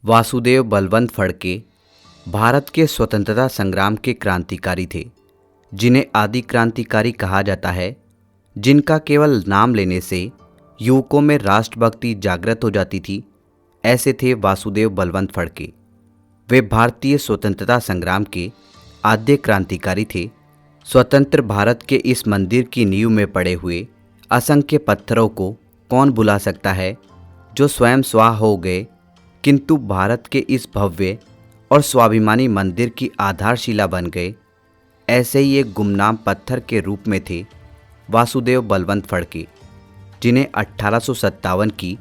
वासुदेव बलवंत फड़के भारत के स्वतंत्रता संग्राम के क्रांतिकारी थे, जिन्हें आदि क्रांतिकारी कहा जाता है, जिनका केवल नाम लेने से युवकों में राष्ट्रभक्ति जागृत हो जाती थी। ऐसे थे वासुदेव बलवंत फड़के। वे भारतीय स्वतंत्रता संग्राम के आद्य क्रांतिकारी थे। स्वतंत्र भारत के इस मंदिर की नींव में पड़े हुए असंख्य पत्थरों को कौन भुला सकता है, जो स्वयं स्वाह हो गए, किंतु भारत के इस भव्य और स्वाभिमानी मंदिर की आधारशिला बन गए। ऐसे ही एक गुमनाम पत्थर के रूप में थे वासुदेव बलवंत फड़के, जिन्हें 1857 की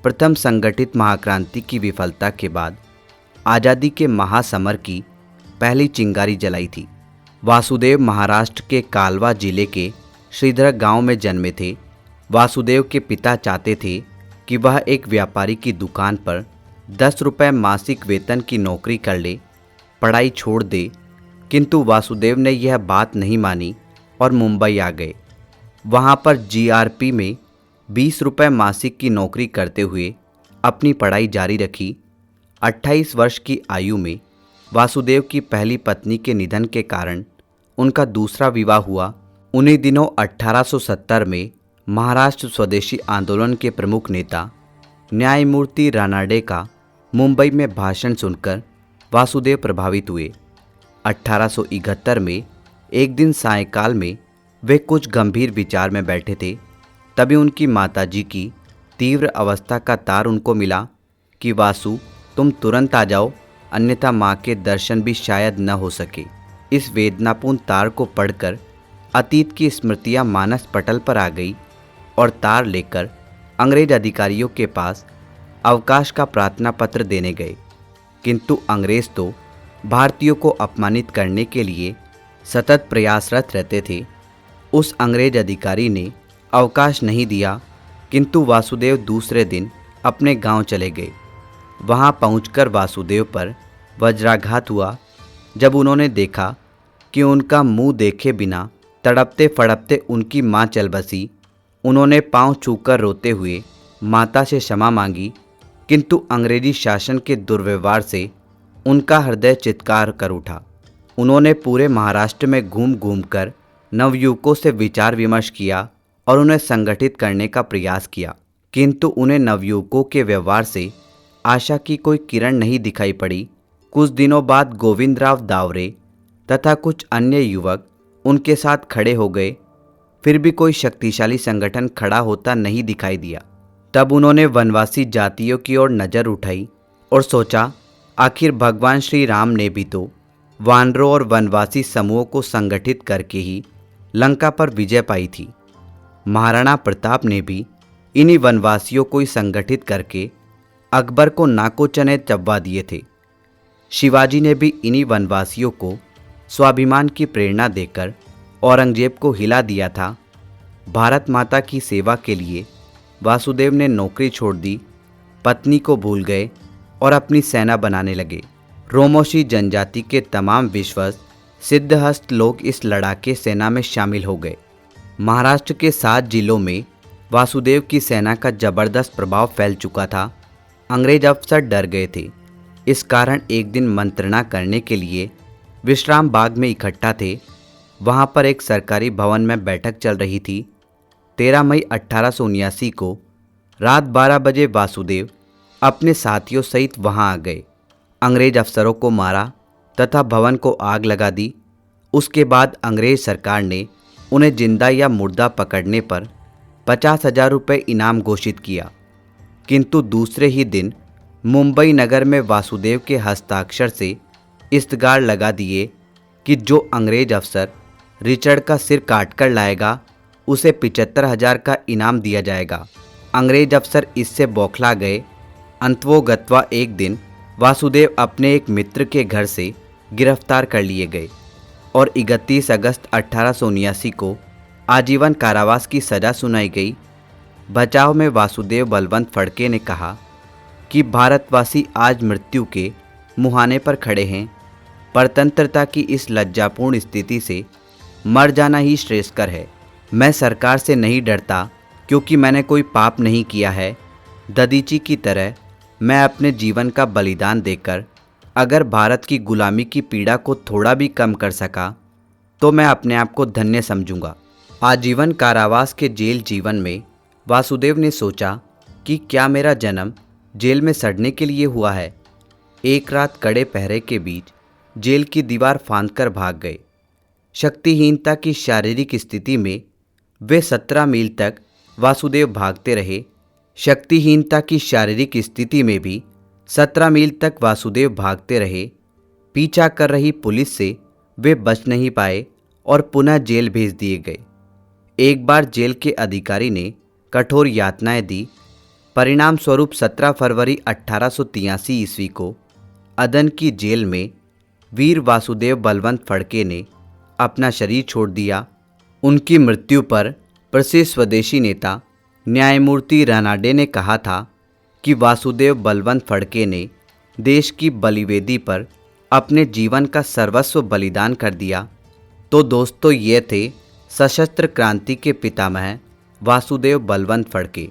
प्रथम संगठित महाक्रांति की विफलता के बाद आज़ादी के महासमर की पहली चिंगारी जलाई थी। वासुदेव महाराष्ट्र के कालवा जिले के श्रीधर गांव में जन्मे थे। वासुदेव के पिता चाहते थे कि वह एक व्यापारी की दुकान पर 10 रुपये मासिक वेतन की नौकरी कर ले, पढ़ाई छोड़ दे, किंतु वासुदेव ने यह बात नहीं मानी और मुंबई आ गए। वहाँ पर जीआरपी में 20 रुपये मासिक की नौकरी करते हुए अपनी पढ़ाई जारी रखी। 28 वर्ष की आयु में वासुदेव की पहली पत्नी के निधन के कारण उनका दूसरा विवाह हुआ। उन्हीं दिनों 1870 में महाराष्ट्र स्वदेशी आंदोलन के प्रमुख नेता न्यायमूर्ति रानाडे का मुंबई में भाषण सुनकर वासुदेव प्रभावित हुए। 1871 में एक दिन सायंकाल में वे कुछ गंभीर विचार में बैठे थे, तभी उनकी माताजी की तीव्र अवस्था का तार उनको मिला कि वासु, तुम तुरंत आ जाओ, अन्यथा माँ के दर्शन भी शायद न हो सके। इस वेदनापूर्ण तार को पढ़कर अतीत की स्मृतियाँ मानस पटल पर आ गई और तार लेकर अंग्रेज अधिकारियों के पास अवकाश का प्रार्थना पत्र देने गए, किंतु अंग्रेज तो भारतीयों को अपमानित करने के लिए सतत प्रयासरत रहते थे। उस अंग्रेज अधिकारी ने अवकाश नहीं दिया, किंतु वासुदेव दूसरे दिन अपने गांव चले गए। वहां पहुंचकर वासुदेव पर वज्राघात हुआ। जब उन्होंने देखा कि उनका मुंह देखे बिना तड़पते फड़पते उनकी मां चल बसी, उन्होंने पांव छूकर रोते हुए माता से क्षमा मांगी, किंतु अंग्रेजी शासन के दुर्व्यवहार से उनका हृदय चित्कार कर उठा। उन्होंने पूरे महाराष्ट्र में घूम घूम कर नवयुवकों से विचार विमर्श किया और उन्हें संगठित करने का प्रयास किया, किंतु उन्हें नवयुवकों के व्यवहार से आशा की कोई किरण नहीं दिखाई पड़ी। कुछ दिनों बाद गोविंदराव दावरे तथा कुछ अन्य युवक उनके साथ खड़े हो गए, फिर भी कोई शक्तिशाली संगठन खड़ा होता नहीं दिखाई दिया। तब उन्होंने वनवासी जातियों की ओर नज़र उठाई और सोचा, आखिर भगवान श्री राम ने भी तो वानरों और वनवासी समूहों को संगठित करके ही लंका पर विजय पाई थी। महाराणा प्रताप ने भी इन्हीं वनवासियों को ही संगठित करके अकबर को नाको चने चबवा दिए थे। शिवाजी ने भी इन्हीं वनवासियों को स्वाभिमान की प्रेरणा देकर औरंगजेब को हिला दिया था। भारत माता की सेवा के लिए वासुदेव ने नौकरी छोड़ दी, पत्नी को भूल गए और अपनी सेना बनाने लगे। रोमोशी जनजाति के तमाम विश्वस्त सिद्धहस्त लोग इस लड़ाके सेना में शामिल हो गए। महाराष्ट्र के 7 जिलों में वासुदेव की सेना का जबरदस्त प्रभाव फैल चुका था। अंग्रेज अफसर डर गए थे। इस कारण एक दिन मंत्रणा करने के लिए विश्राम बाग में इकट्ठा थे। वहाँ पर एक सरकारी भवन में बैठक चल रही थी। 13 मई 1879 को रात 12 बजे वासुदेव अपने साथियों सहित वहाँ आ गए। अंग्रेज अफसरों को मारा तथा भवन को आग लगा दी। उसके बाद अंग्रेज सरकार ने उन्हें जिंदा या मुर्दा पकड़ने पर 50,000 रुपये इनाम घोषित किया, किंतु दूसरे ही दिन मुंबई नगर में वासुदेव के हस्ताक्षर से इस्तगार लगा दिए कि जो अंग्रेज अफसर रिचर्ड का सिर काट कर लाएगा, उसे 75,000 का इनाम दिया जाएगा। अंग्रेज अफसर इससे बौखला गए। अंतवोगत्वा एक दिन वासुदेव अपने एक मित्र के घर से गिरफ्तार कर लिए गए और 31 अगस्त 1879 को आजीवन कारावास की सज़ा सुनाई गई। बचाव में वासुदेव बलवंत फड़के ने कहा कि भारतवासी आज मृत्यु के मुहाने पर खड़े हैं। परतंत्रता की इस लज्जापूर्ण स्थिति से मर जाना ही श्रेयस्कर है। मैं सरकार से नहीं डरता, क्योंकि मैंने कोई पाप नहीं किया है। ददीची की तरह मैं अपने जीवन का बलिदान देकर अगर भारत की गुलामी की पीड़ा को थोड़ा भी कम कर सका तो मैं अपने आप को धन्य समझूंगा। आजीवन कारावास के जेल जीवन में वासुदेव ने सोचा कि क्या मेरा जन्म जेल में सड़ने के लिए हुआ है। एक रात कड़े पहरे के बीच जेल की दीवार फांदकर भाग गए। शक्तिहीनता की शारीरिक स्थिति में वे 17 मील तक वासुदेव भागते रहे। शक्तिहीनता की शारीरिक स्थिति में भी 17 मील तक वासुदेव भागते रहे। पीछा कर रही पुलिस से वे बच नहीं पाए और पुनः जेल भेज दिए गए। एक बार जेल के अधिकारी ने कठोर यातनाएं दी। परिणाम स्वरूप 17 फरवरी 1883 ईस्वी को अदन की जेल में वीर वासुदेव बलवंत फड़के ने अपना शरीर छोड़ दिया। उनकी मृत्यु पर प्रसिद्ध स्वदेशी नेता न्यायमूर्ति रानाडे ने कहा था कि वासुदेव बलवंत फड़के ने देश की बलिवेदी पर अपने जीवन का सर्वस्व बलिदान कर दिया। तो दोस्तों, ये थे सशस्त्र क्रांति के पितामह वासुदेव बलवंत फड़के।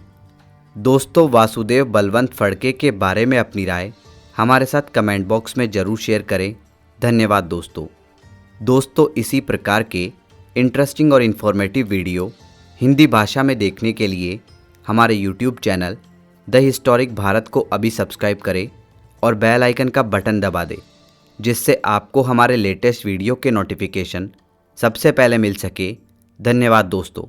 दोस्तों, वासुदेव बलवंत फड़के के बारे में अपनी राय हमारे साथ कमेंट बॉक्स में ज़रूर शेयर करें। धन्यवाद दोस्तों, इसी प्रकार के इंटरेस्टिंग और इन्फॉर्मेटिव वीडियो हिंदी भाषा में देखने के लिए हमारे YouTube channel the historic Bharat को अभी सब्सक्राइब करें और बेल आइकन का बटन दबा दें, जिससे आपको हमारे लेटेस्ट वीडियो के नोटिफिकेशन सबसे पहले मिल सके। धन्यवाद दोस्तों।